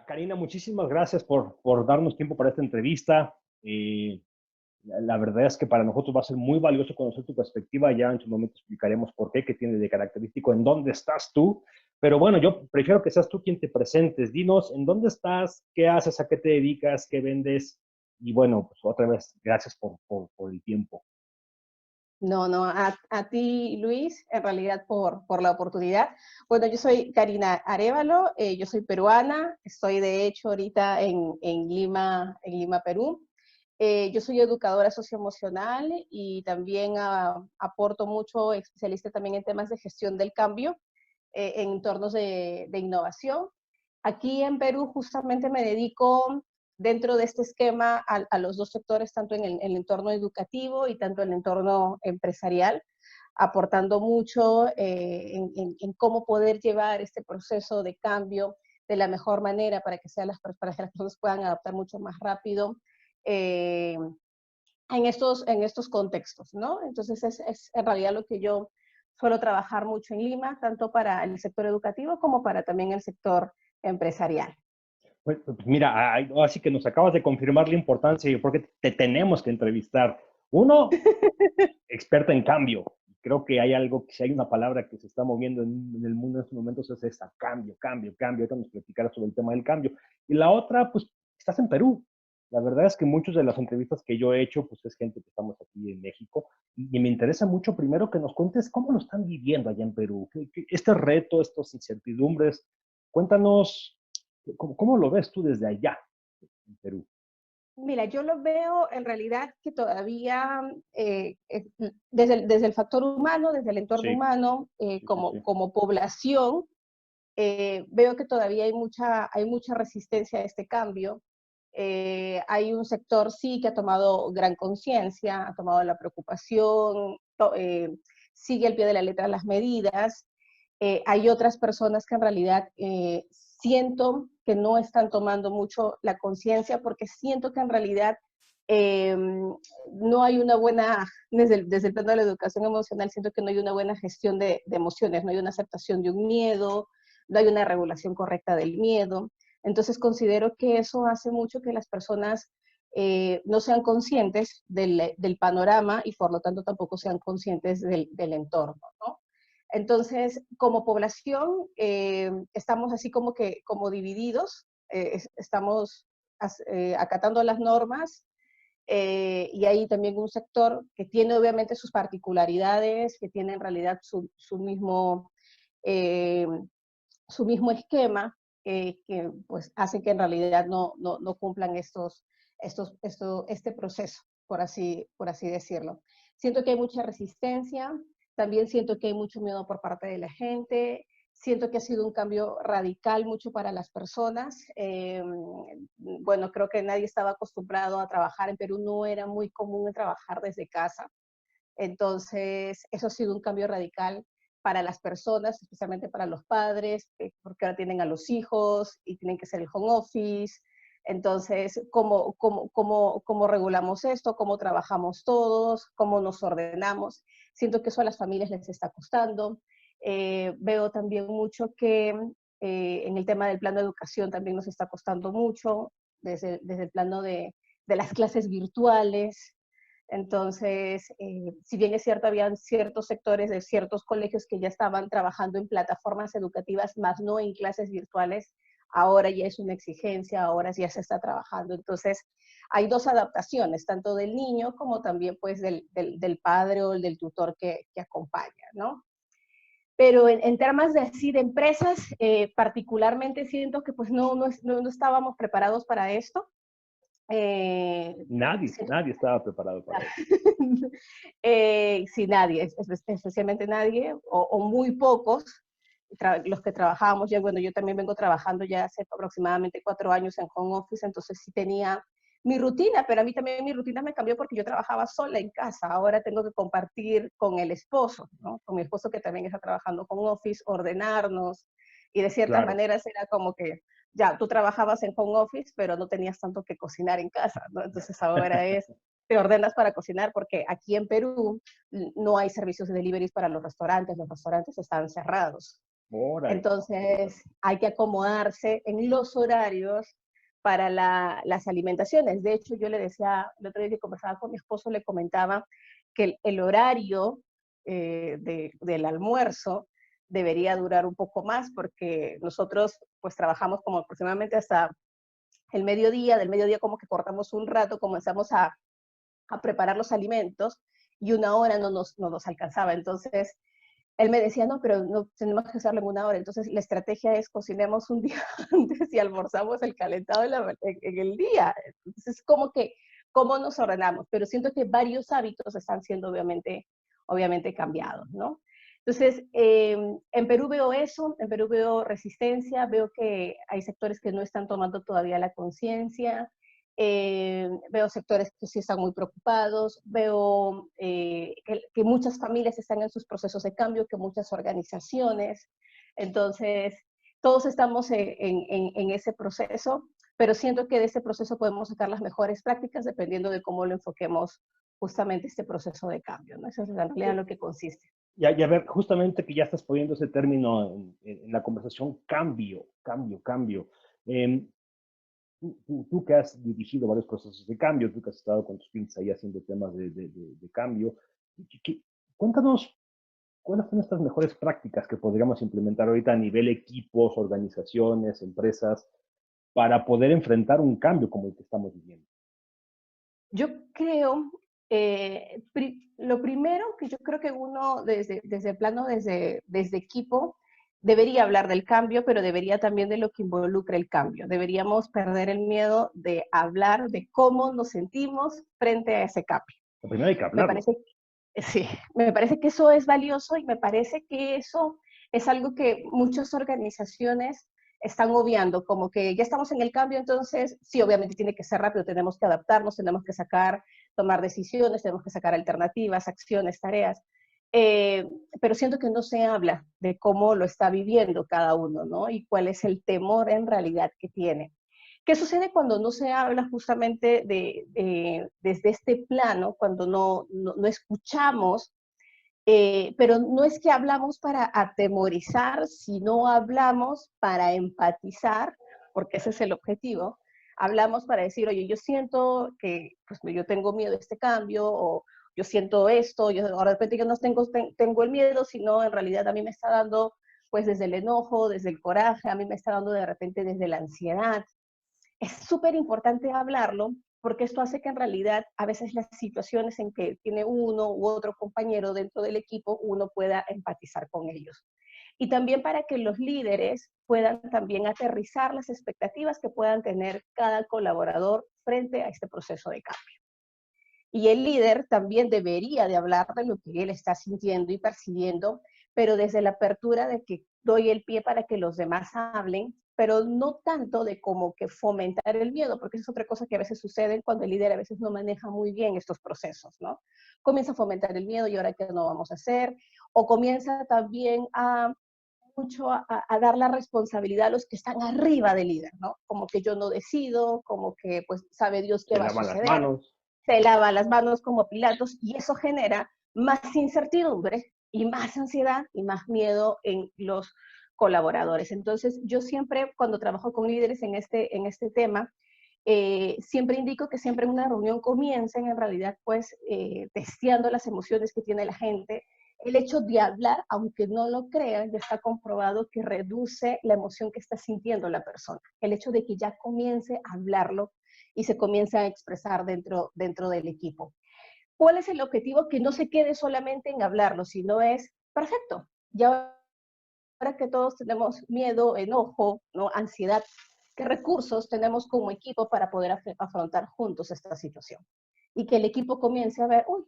Karina, muchísimas gracias por darnos tiempo para esta entrevista. La verdad es que para nosotros va a ser muy valioso conocer tu perspectiva. Ya en su momento explicaremos por qué tiene de característico, en dónde estás tú. Pero bueno, yo prefiero que seas tú quien te presentes. Dinos en dónde estás, qué haces, a qué te dedicas, qué vendes. Y bueno, pues otra vez, gracias por el tiempo. No, no, a ti, Luis, en realidad por la oportunidad. Bueno, yo soy Karina Arévalo, yo soy peruana, estoy de hecho ahorita en Lima, Perú. Yo soy educadora socioemocional y también aporto mucho, especialista también en temas de gestión del cambio en entornos de innovación. Aquí en Perú justamente me dedico dentro de este esquema a los dos sectores, tanto en el entorno educativo y tanto en el entorno empresarial, aportando mucho en cómo poder llevar este proceso de cambio de la mejor manera para que, para que las personas puedan adaptar mucho más rápido eh, en estos contextos, ¿no? Entonces es en realidad lo que yo suelo trabajar mucho en Lima, tanto para el sector educativo como para también el sector empresarial. Pues mira, así que nos acabas de confirmar la importancia y por qué te tenemos que entrevistar. Uno, experta en cambio. Creo que hay algo, si hay una palabra que se está moviendo en el mundo en estos momentos es esa, cambio, cambio, cambio. Ahorita nos platicarás sobre el tema del cambio. Y la otra, pues, estás en Perú. La verdad es que muchas de las entrevistas que yo he hecho, pues es gente que estamos aquí en México. Y me interesa mucho primero que nos cuentes cómo lo están viviendo allá en Perú. Este reto, estas incertidumbres, cuéntanos, ¿cómo lo ves tú desde allá en Perú? Mira, yo lo veo en realidad que todavía desde el factor humano, desde el entorno Sí, humano, sí, sí, sí. como población, veo que todavía hay mucha resistencia a este cambio. Hay un sector sí que ha tomado gran conciencia, ha tomado la preocupación, sigue al pie de la letra las medidas. Hay otras personas que en realidad siento que no están tomando mucho la conciencia porque siento que en realidad eh, no hay una buena, desde el plano de la educación emocional, siento que no hay una buena gestión de emociones, no hay una aceptación de un miedo, no hay una regulación correcta del miedo. Entonces considero que eso hace mucho que las personas no sean conscientes del panorama y por lo tanto tampoco sean conscientes del entorno, ¿no? Entonces, como población, estamos así como divididos, estamos acatando las normas y hay también un sector que tiene obviamente sus particularidades, que tiene en realidad eh, su mismo esquema, que pues hace que en realidad no cumplan este proceso, por así decirlo. Siento que hay mucha resistencia, también siento que hay mucho miedo por parte de la gente, siento que ha sido un cambio radical mucho para las personas. Bueno, creo que nadie estaba acostumbrado a trabajar en Perú, no era muy común trabajar desde casa. Entonces, eso ha sido un cambio radical para las personas, especialmente para los padres, porque ahora tienen a los hijos y tienen que hacer el home office. Entonces, ¿cómo regulamos esto? ¿Cómo trabajamos todos? ¿Cómo nos ordenamos? Siento que eso a las familias les está costando. Veo también mucho que en el tema del plano de educación también nos está costando mucho, desde el plano de las clases virtuales. Entonces, si bien es cierto, habían ciertos sectores de ciertos colegios que ya estaban trabajando en plataformas educativas, más no en clases virtuales, ahora ya es una exigencia, ahora ya se está trabajando. Entonces, hay dos adaptaciones, tanto del niño como también pues del padre o del tutor que acompaña, ¿no? Pero en temas de, así, de empresas, particularmente siento que pues no estábamos preparados para esto. Siento Nadie estaba preparado para eso. sí, nadie, especialmente nadie, o muy pocos, los que trabajábamos ya, bueno, yo también vengo trabajando ya hace aproximadamente 4 años en home office, entonces sí tenía mi rutina, pero a mí también mi rutina me cambió porque yo trabajaba sola en casa, ahora tengo que compartir con el esposo, ¿no? Con mi esposo que también está trabajando home office, ordenarnos, y de ciertas Claro. maneras era como que ya tú trabajabas en home office, pero no tenías tanto que cocinar en casa, ¿no? Entonces ahora te ordenas para cocinar porque aquí en Perú no hay servicios de delivery para los restaurantes están cerrados. Órale. Entonces, hay que acomodarse en los horarios para las alimentaciones. De hecho, yo le decía, el otro día que conversaba con mi esposo, le comentaba que el horario del almuerzo debería durar un poco más, porque nosotros pues trabajamos como aproximadamente hasta el mediodía, del mediodía como que cortamos un rato, comenzamos a preparar los alimentos y una hora no nos alcanzaba. Entonces, él me decía, no, pero no tenemos que hacerlo en una hora. Entonces, la estrategia es cocinemos un día antes y almorzamos el calentado en el día. Entonces, como que, ¿cómo nos ordenamos? Pero siento que varios hábitos están siendo obviamente cambiados, ¿no? Entonces, en Perú veo eso, en Perú veo resistencia, veo que hay sectores que no están tomando todavía la conciencia, veo sectores que sí están muy preocupados, veo que muchas familias están en sus procesos de cambio, que muchas organizaciones. Entonces, todos estamos en ese proceso, pero siento que de ese proceso podemos sacar las mejores prácticas dependiendo de cómo lo enfoquemos justamente este proceso de cambio, ¿no? Eso es en realidad lo que consiste. Y a ver, justamente que ya estás poniendo ese término en la conversación, cambio, cambio, cambio. Eh, tú que has dirigido varios procesos de cambio, tú que has estado con tus pinzas ahí haciendo temas de cambio, cuéntanos cuáles son estas mejores prácticas que podríamos implementar ahorita a nivel equipos, organizaciones, empresas, para poder enfrentar un cambio como el que estamos viviendo. Yo creo, lo primero que yo creo que uno desde el plano, desde equipo, debería hablar del cambio, pero debería también de lo que involucra el cambio. Deberíamos perder el miedo de hablar de cómo nos sentimos frente a ese cambio. Lo primero hay que Me hablarlo. parece, sí, me parece que eso es valioso y me parece que eso es algo que muchas organizaciones están obviando, como que ya estamos en el cambio, entonces sí, obviamente tiene que ser rápido, tenemos que adaptarnos, tenemos que tomar decisiones, tenemos que sacar alternativas, acciones, tareas, pero siento que no se habla de cómo lo está viviendo cada uno, ¿no? Y cuál es el temor en realidad que tiene. ¿Qué sucede cuando no se habla justamente desde este plano, cuando no escuchamos? Pero no es que hablamos para atemorizar, sino hablamos para empatizar, porque ese es el objetivo. Hablamos para decir, oye, yo siento que pues, yo tengo miedo a este cambio, o yo siento esto, ahora de repente yo no tengo el miedo, sino en realidad a mí me está dando, pues desde el enojo, desde el coraje, a mí me está dando de repente desde la ansiedad. Es súper importante hablarlo porque esto hace que en realidad a veces las situaciones en que tiene uno u otro compañero dentro del equipo, uno pueda empatizar con ellos. Y también para que los líderes puedan también aterrizar las expectativas que puedan tener cada colaborador frente a este proceso de cambio. Y el líder también debería de hablar de lo que él está sintiendo y percibiendo, pero desde la apertura de que doy el pie para que los demás hablen, pero no tanto de como que fomentar el miedo, porque es otra cosa que a veces sucede cuando el líder a veces no maneja muy bien estos procesos, ¿no? Comienza a fomentar el miedo y ahora qué no vamos a hacer, o comienza también a dar la responsabilidad a los que están arriba del líder, ¿no? Como que yo no decido, como que pues sabe Dios qué Se va a lavan las suceder, manos. se lava las manos como Pilatos y eso genera más incertidumbre y más ansiedad y más miedo en los colaboradores. Entonces, yo siempre cuando trabajo con líderes en este tema, siempre indico que siempre en una reunión comiencen en realidad pues testeando las emociones que tiene la gente. El hecho de hablar, aunque no lo crean, ya está comprobado que reduce la emoción que está sintiendo la persona. El hecho de que ya comience a hablarlo y se comience a expresar dentro del equipo. ¿Cuál es el objetivo? Que no se quede solamente en hablarlo, sino es, perfecto, ya ahora que todos tenemos miedo, enojo, ¿no? Ansiedad, ¿qué recursos tenemos como equipo para poder afrontar juntos esta situación? Y que el equipo comience a ver, uy,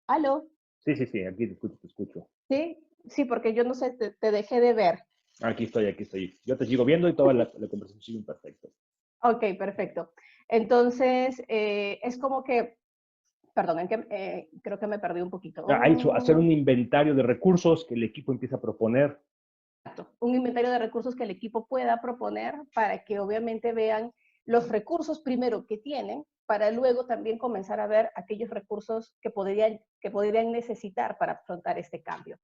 aló, Sí, sí, sí, aquí te escucho, te escucho. ¿sí? Sí, porque yo no sé, te dejé de ver. Aquí estoy, aquí estoy. Yo te sigo viendo y toda la conversación sigue perfecto. Ok, perfecto. Entonces, es como que, perdón, creo que me perdí un poquito. Hacer un inventario de recursos que el equipo empieza a proponer. Un inventario de recursos que el equipo pueda proponer para que obviamente vean los recursos primero que tienen, para luego también comenzar a ver aquellos recursos que podrían necesitar para afrontar este cambio.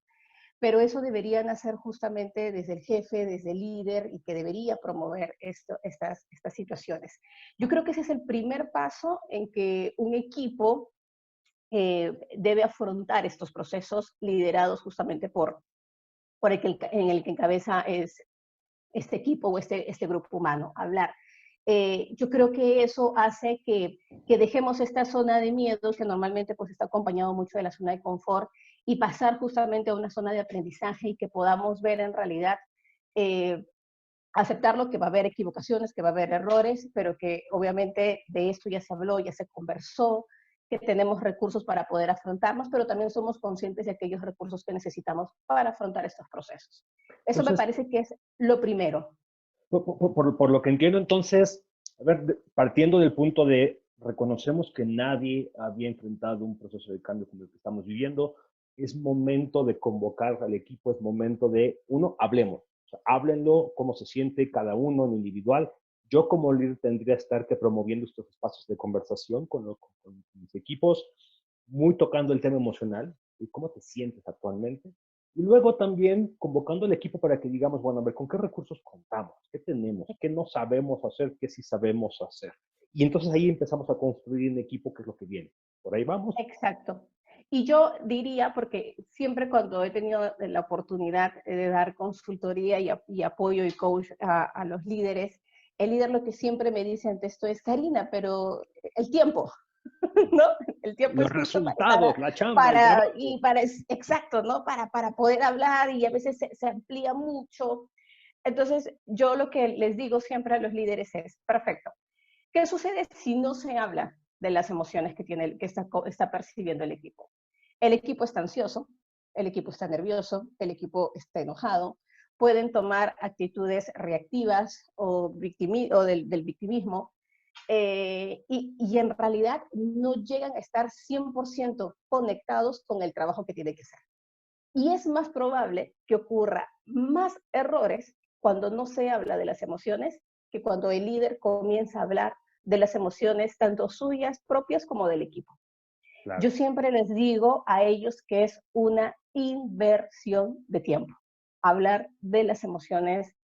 pero eso debería nacer justamente desde el jefe, desde el líder, y que debería promover estas situaciones. Yo creo que ese es el primer paso en que un equipo debe afrontar estos procesos liderados justamente por en el que encabeza este equipo o este grupo humano, hablar. Yo creo que eso hace que dejemos esta zona de miedo que normalmente pues está acompañado mucho de la zona de confort y pasar justamente a una zona de aprendizaje y que podamos ver en realidad, eh, aceptarlo, que va a haber equivocaciones, que va a haber errores, pero que obviamente de esto ya se habló, ya se conversó, que tenemos recursos para poder afrontarnos, pero también somos conscientes de aquellos recursos que necesitamos para afrontar estos procesos. Eso me Entonces, parece que es lo primero. por lo que entiendo, entonces, a ver, partiendo del punto de reconocemos que nadie había enfrentado un proceso de cambio como el que estamos viviendo, es momento de convocar al equipo, es momento de, uno, hablemos, o sea, háblenlo, cómo se siente cada uno en individual. Yo como líder tendría que estar promoviendo estos espacios de conversación con mis equipos, muy tocando el tema emocional y cómo te sientes actualmente. Y luego también convocando al equipo para que digamos, bueno, a ver, ¿con qué recursos contamos? ¿Qué tenemos? ¿Qué no sabemos hacer? ¿Qué sí sabemos hacer? Y entonces ahí empezamos a construir un equipo, que es lo que viene. ¿Por ahí vamos? Exacto. Y yo diría, porque siempre cuando he tenido la oportunidad de dar consultoría y apoyo y coach a los líderes, el líder lo que siempre me dice ante esto es, Karina, pero el tiempo, ¿no? El tiempo Los es justo resultados, la chamba, el trabajo. exacto, ¿no? Para poder hablar y a veces se amplía mucho. Entonces, yo lo que les digo siempre a los líderes es, perfecto, ¿qué sucede si no se habla de las emociones que está percibiendo el equipo? El equipo está ansioso, el equipo está nervioso, el equipo está enojado, pueden tomar actitudes reactivas o del victimismo, y en realidad no llegan a estar 100% conectados con el trabajo que tiene que hacer. Y es más probable que ocurra más errores cuando no se habla de las emociones que cuando el líder comienza a hablar de las emociones, tanto suyas propias como del equipo. Yo Claro. siempre les digo a ellos que es una inversión de tiempo. Hablar de las emociones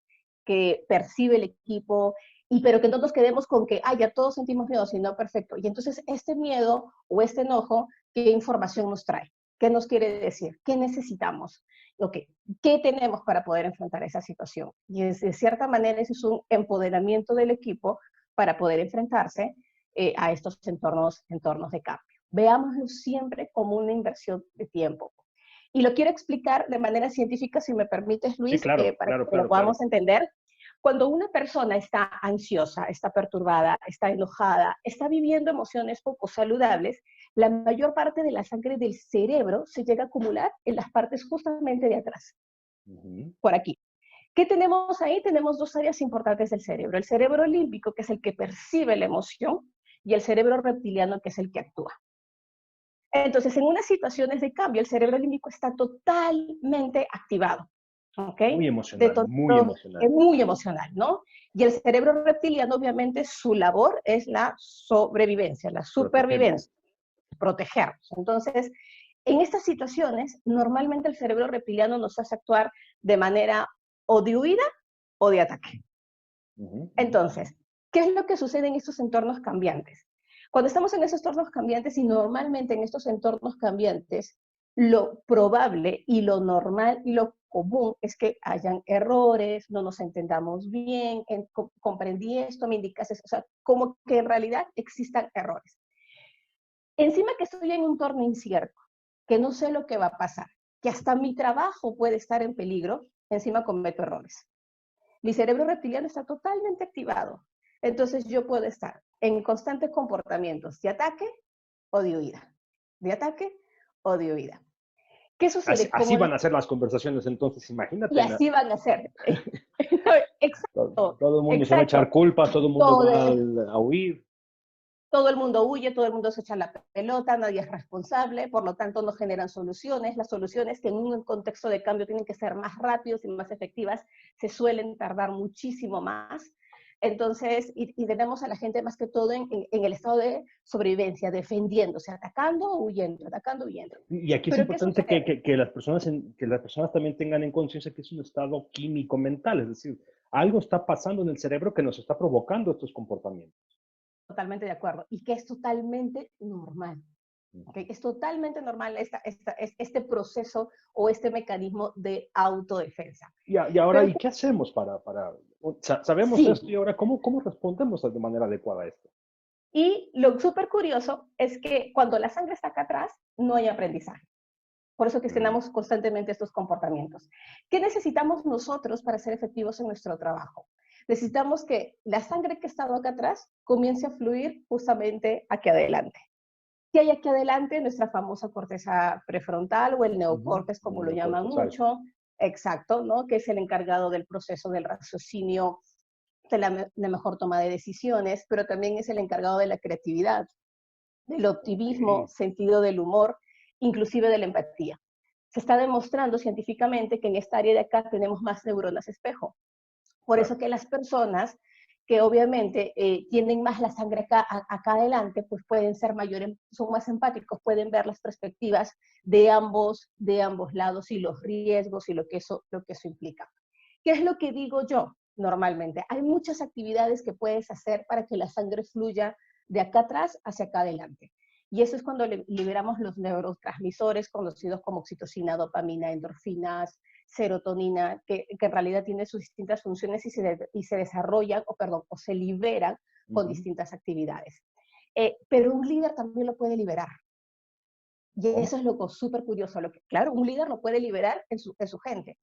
que percibe el equipo, pero que no nos quedemos con que, ya todos sentimos miedo, sino perfecto. Y entonces este miedo o este enojo, ¿qué información nos trae? ¿Qué nos quiere decir? ¿Qué necesitamos? Okay. ¿Qué tenemos para poder enfrentar esa situación? Y de cierta manera eso es un empoderamiento del equipo para poder enfrentarse a estos entornos de cambio. Veámoslo siempre como una inversión de tiempo. Y lo quiero explicar de manera científica, si me permites, Sí, Luis, claro, para claro, que lo claro, podamos claro. entender. Cuando una persona está ansiosa, está perturbada, está enojada, está viviendo emociones poco saludables, la mayor parte de la sangre del cerebro se llega a acumular en las partes justamente de atrás, por aquí. ¿Qué tenemos ahí? Tenemos dos áreas importantes del cerebro. El cerebro límbico, que es el que percibe la emoción, y el cerebro reptiliano, que es el que actúa. Entonces, en unas situaciones de cambio, el cerebro límbico está totalmente activado. ¿Ok? Muy emocional, muy Es emocional. muy emocional, ¿no? Y el cerebro reptiliano, obviamente, su labor es la sobrevivencia, la Protegernos. supervivencia, protegernos. Entonces, en estas situaciones, normalmente el cerebro reptiliano nos hace actuar de manera o de huida o de ataque. Entonces, ¿qué es lo que sucede en estos entornos cambiantes? Cuando estamos en esos entornos cambiantes, y normalmente en estos entornos cambiantes, lo probable y lo normal y lo común es que hayan errores, no nos entendamos bien, comprendí esto, me indicas eso, o sea, como que en realidad existan errores. Encima que estoy en un entorno incierto, que no sé lo que va a pasar, que hasta mi trabajo puede estar en peligro, encima cometo errores. Mi cerebro reptiliano está totalmente activado. Entonces yo puedo estar en constantes comportamientos de ataque o de huida. De ataque o de huida. ¿Qué Así, sucede? así van a ser las conversaciones entonces, Y imagínate. así van a ser. Exacto, Todo el mundo se va a echar exacto. culpas, todo el mundo Todo, va a huir. todo el mundo huye, todo el mundo se echa la pelota, nadie es responsable, por lo tanto no generan soluciones. Las soluciones que en un contexto de cambio tienen que ser más rápidas y más efectivas, se suelen tardar muchísimo más. Entonces, y tenemos a la gente más que todo en el estado de sobrevivencia, defendiéndose, atacando o huyendo, atacando o huyendo. Y aquí es Pero ¿qué importante sucede? que las personas que las personas también tengan en conciencia que es un estado químico mental, es decir, algo está pasando en el cerebro que nos está provocando estos comportamientos. Totalmente de acuerdo. Y que es totalmente normal. ¿Okay? Es totalmente normal este proceso o este mecanismo de autodefensa. Y ahora, Pero ¿y qué hacemos sabemos sí, esto y ahora cómo respondemos de manera adecuada a esto? y lo súper curioso es que cuando la sangre está acá atrás, no hay aprendizaje. Por eso que Mm, tenemos constantemente estos comportamientos. ¿Qué necesitamos nosotros para ser efectivos en nuestro trabajo? Necesitamos que la sangre que ha estado acá atrás comience a fluir justamente aquí adelante. ¿Qué hay aquí adelante? Nuestra famosa corteza prefrontal o el ujú, neocórtex, como lo llaman neocortexal. mucho, exacto, ¿no? Que es el encargado del proceso del raciocinio, de la mejor toma de decisiones, pero también es el encargado de la creatividad, del Ok. optimismo, sentido del humor, inclusive de la empatía. Se está demostrando científicamente que en esta área de acá tenemos más neuronas espejo. Por Claro. eso que las personas que obviamente tienen más la sangre acá adelante, pues pueden ser mayores, son más empáticos, pueden ver las perspectivas de ambos lados y los riesgos y lo que eso implica. ¿Qué es lo que digo yo normalmente? Hay muchas actividades que puedes hacer para que la sangre fluya de acá atrás hacia acá adelante. Y eso es cuando liberamos los neurotransmisores conocidos como oxitocina, dopamina, endorfinas, serotonina, que en realidad tienen sus distintas funciones y se desarrollan, o se liberan con Ujú. distintas actividades. Pero un líder también lo puede liberar. Y eso ¿Cómo? es lo súper curioso. Claro, un líder lo puede liberar en su gente.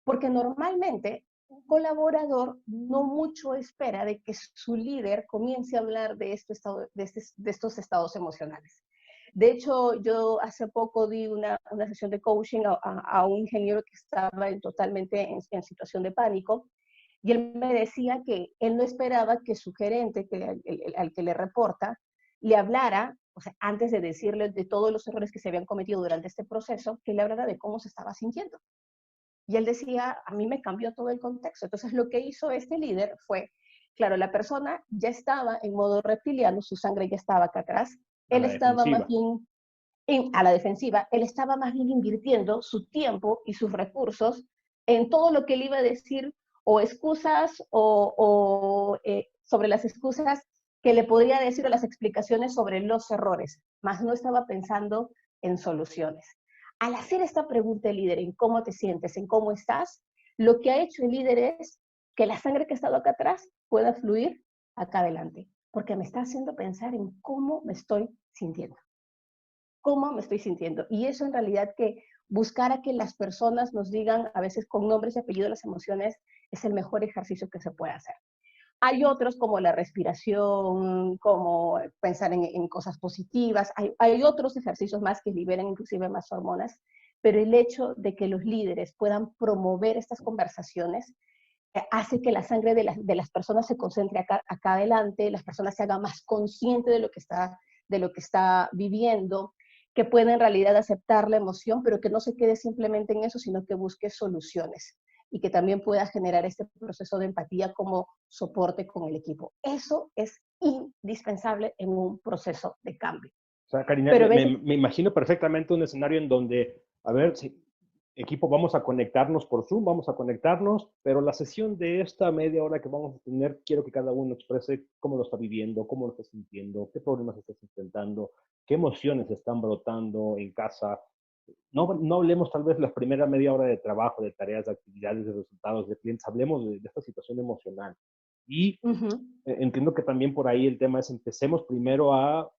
Porque normalmente un colaborador no mucho espera de que su líder comience a hablar de estos estados emocionales. De hecho, yo hace poco di una sesión de coaching a un ingeniero que estaba totalmente en situación de pánico y él me decía que él no esperaba que su gerente, al que le reporta, le hablara, o sea, antes de decirle de todos los errores que se habían cometido durante este proceso, que le hablara de cómo se estaba sintiendo. Y él decía, a mí me cambió todo el contexto. Entonces lo que hizo este líder fue, claro, la persona ya estaba en modo reptiliano, su sangre ya estaba acá atrás, A él la estaba más defensiva. bien a la defensiva, él estaba más bien invirtiendo su tiempo y sus recursos en todo lo que él iba a decir o excusas sobre las excusas que le podría decir o las explicaciones sobre los errores, más no estaba pensando en soluciones. Al hacer esta pregunta el líder en cómo te sientes, en cómo estás, lo que ha hecho el líder es que la sangre que ha estado acá atrás pueda fluir acá adelante, porque me está haciendo pensar en cómo me estoy sintiendo, cómo me estoy sintiendo. Y eso en realidad que buscar a que las personas nos digan a veces con nombres y apellidos las emociones es el mejor ejercicio que se puede hacer. Hay otros como la respiración, como pensar en cosas positivas, hay otros ejercicios más que liberan inclusive más hormonas, pero el hecho de que los líderes puedan promover estas conversaciones hace que la sangre de las personas se concentre acá adelante, las personas se hagan más conscientes de lo que está viviendo, que pueda en realidad aceptar la emoción, pero que no se quede simplemente en eso, sino que busque soluciones y que también pueda generar este proceso de empatía como soporte con el equipo. Eso es indispensable en un proceso de cambio. O sea, Karina, Pero a veces, me imagino perfectamente un escenario en donde, a ver, si, equipo, vamos a conectarnos por Zoom, vamos a conectarnos, pero la sesión de esta media hora que vamos a tener, quiero que cada uno exprese cómo lo está viviendo, cómo lo está sintiendo, qué problemas estás enfrentando, qué emociones están brotando en casa. No hablemos tal vez la primera media hora de trabajo, de tareas, de actividades, de resultados, de clientes, hablemos de esta situación emocional. Y entiendo que también por ahí el tema es empecemos primero a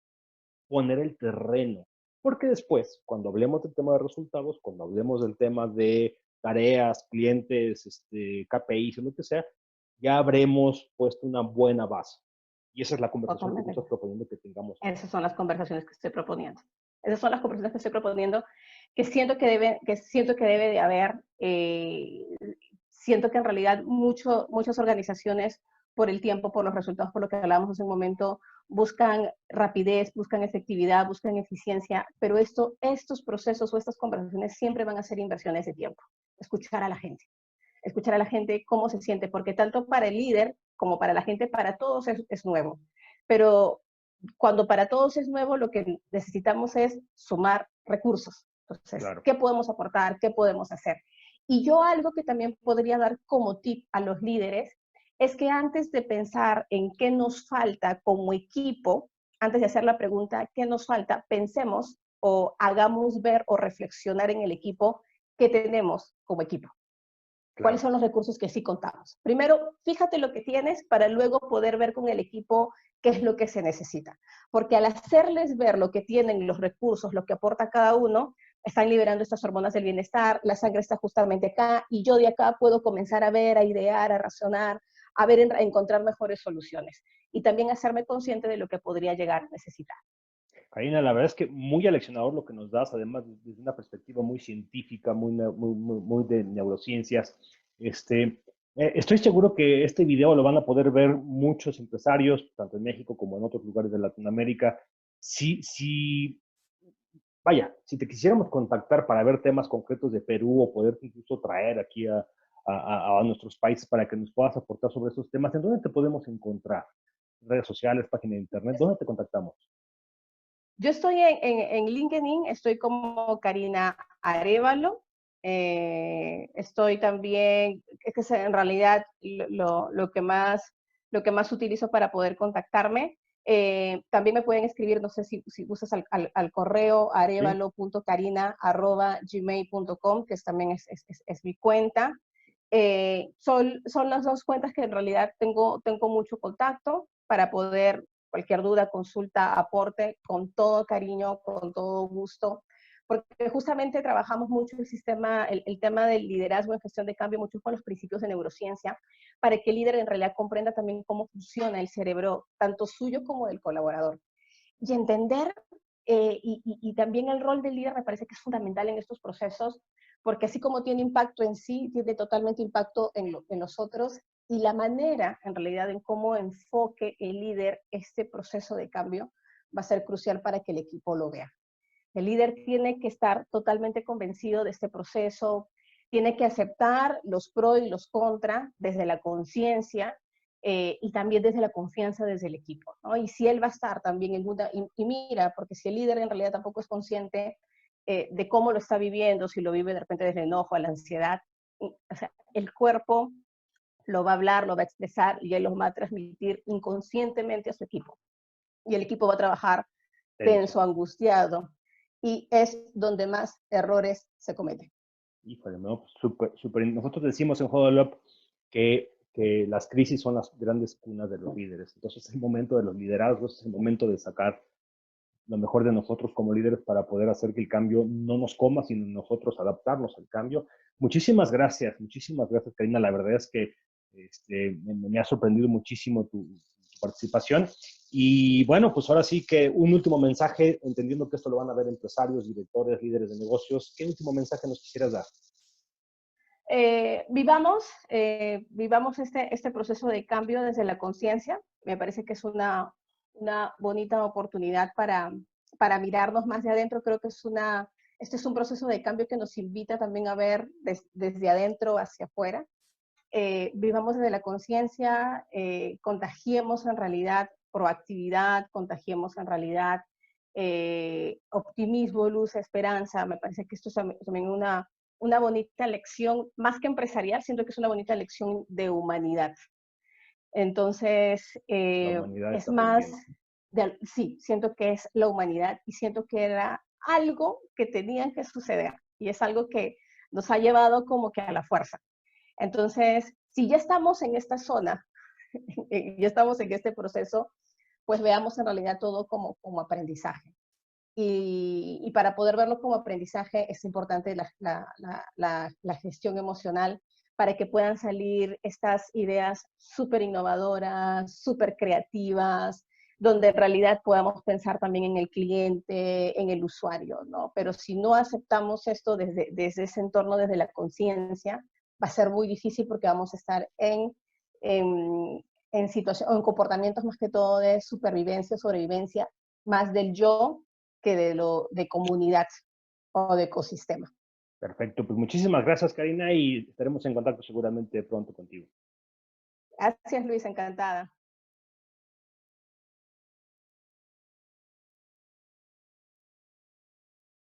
poner el terreno, porque después, cuando hablemos del tema de resultados, cuando hablemos del tema de tareas, clientes, KPIs o lo que sea, ya habremos puesto una buena base. Y esa es la conversación que tú totalmente. estás proponiendo que tengamos ahora. Esas son las conversaciones que estoy proponiendo. Esas son las conversaciones que estoy proponiendo que siento que debe de haber. Siento que en realidad muchas organizaciones, por el tiempo, por los resultados, por lo que hablábamos hace un momento, buscan rapidez, buscan efectividad, buscan eficiencia, pero estos procesos o estas conversaciones siempre van a ser inversiones de tiempo. Escuchar a la gente cómo se siente, porque tanto para el líder como para la gente, para todos es nuevo. Pero cuando para todos es nuevo, lo que necesitamos es sumar recursos. Entonces, Claro. ¿qué podemos aportar? ¿Qué podemos hacer? Y yo algo que también podría dar como tip a los líderes es que antes de pensar en qué nos falta como equipo, antes de hacer la pregunta, ¿qué nos falta? Pensemos o hagamos ver o reflexionar en el equipo qué tenemos como equipo. ¿Cuáles Claro. son los recursos que sí contamos? Primero, fíjate lo que tienes para luego poder ver con el equipo qué es lo que se necesita. Porque al hacerles ver lo que tienen, los recursos, lo que aporta cada uno, están liberando estas hormonas del bienestar, la sangre está justamente acá y yo de acá puedo comenzar a ver, a idear, a razonar, a ver, a encontrar mejores soluciones. Y también hacerme consciente de lo que podría llegar a necesitar. Karina, la verdad es que muy aleccionador lo que nos das, además desde una perspectiva muy científica, muy de neurociencias. Estoy seguro que este video lo van a poder ver muchos empresarios, tanto en México como en otros lugares de Latinoamérica. Si vaya, si te quisiéramos contactar para ver temas concretos de Perú o poder incluso traer aquí a nuestros países para que nos puedas aportar sobre esos temas, ¿en dónde te podemos encontrar? Redes sociales, página de internet, ¿dónde te contactamos? Yo estoy en LinkedIn, estoy como Karina Arévalo. Estoy también, es que en realidad lo que más utilizo para poder contactarme. También me pueden escribir, no sé si usas al correo Sí. arevalo.carina@gmail.com, que también es mi cuenta. Son las dos cuentas que en realidad tengo mucho contacto para poder cualquier duda, consulta, aporte, con todo cariño, con todo gusto, porque justamente trabajamos mucho el tema del liderazgo en gestión de cambio, mucho con los principios de neurociencia, para que el líder en realidad comprenda también cómo funciona el cerebro, tanto suyo como del colaborador. Y entender, y también el rol del líder me parece que es fundamental en estos procesos, porque así como tiene impacto en sí, tiene totalmente impacto en los otros, y la manera, en realidad, en cómo enfoque el líder este proceso de cambio va a ser crucial para que el equipo lo vea. El líder tiene que estar totalmente convencido de este proceso, tiene que aceptar los pros y los contras desde la conciencia y también desde la confianza desde el equipo, ¿no? Y si él va a estar también en una, y mira, porque si el líder en realidad tampoco es consciente de cómo lo está viviendo, si lo vive de repente desde el enojo, a la ansiedad, o sea, el cuerpo lo va a hablar, lo va a expresar y él lo va a transmitir inconscientemente a su equipo. Y el equipo va a trabajar Tenso. tenso, angustiado, y es donde más errores se cometen. Híjole, no, pues súper, súper. Nosotros decimos en Huddle que las crisis son las grandes cunas de los líderes. Entonces es el momento de los liderazgos, es el momento de sacar lo mejor de nosotros como líderes para poder hacer que el cambio no nos coma, sino nosotros adaptarnos al cambio. Muchísimas gracias, Karina. La verdad es que me ha sorprendido muchísimo tu participación. Y bueno, pues ahora sí que un último mensaje, entendiendo que esto lo van a ver empresarios, directores, líderes de negocios. ¿Qué último mensaje nos quisieras dar? Vivamos este proceso de cambio desde la conciencia. Me parece que es una bonita oportunidad para mirarnos más de adentro. Creo que este es un proceso de cambio que nos invita también a ver desde adentro hacia afuera. Vivamos desde la conciencia, contagiemos en realidad proactividad, contagiemos en realidad optimismo, luz, esperanza. Me parece que esto es también una bonita lección, más que empresarial, siento que es una bonita lección de humanidad. Entonces, La humanidad es está más, aprendiendo. sí, siento que es la humanidad y siento que era algo que tenía que suceder y es algo que nos ha llevado como que a la fuerza. Entonces, si ya estamos en esta zona, ya estamos en este proceso, pues veamos en realidad todo como aprendizaje. Y para poder verlo como aprendizaje es importante la gestión emocional para que puedan salir estas ideas súper innovadoras, súper creativas, donde en realidad podamos pensar también en el cliente, en el usuario, ¿no? Pero si no aceptamos esto desde ese entorno, desde la conciencia, va a ser muy difícil porque vamos a estar en situación, o en comportamientos más que todo de supervivencia, sobrevivencia, más del yo que de comunidad o de ecosistema. Perfecto, pues muchísimas gracias, Karina, y estaremos en contacto seguramente pronto contigo. Gracias, Luis, encantada.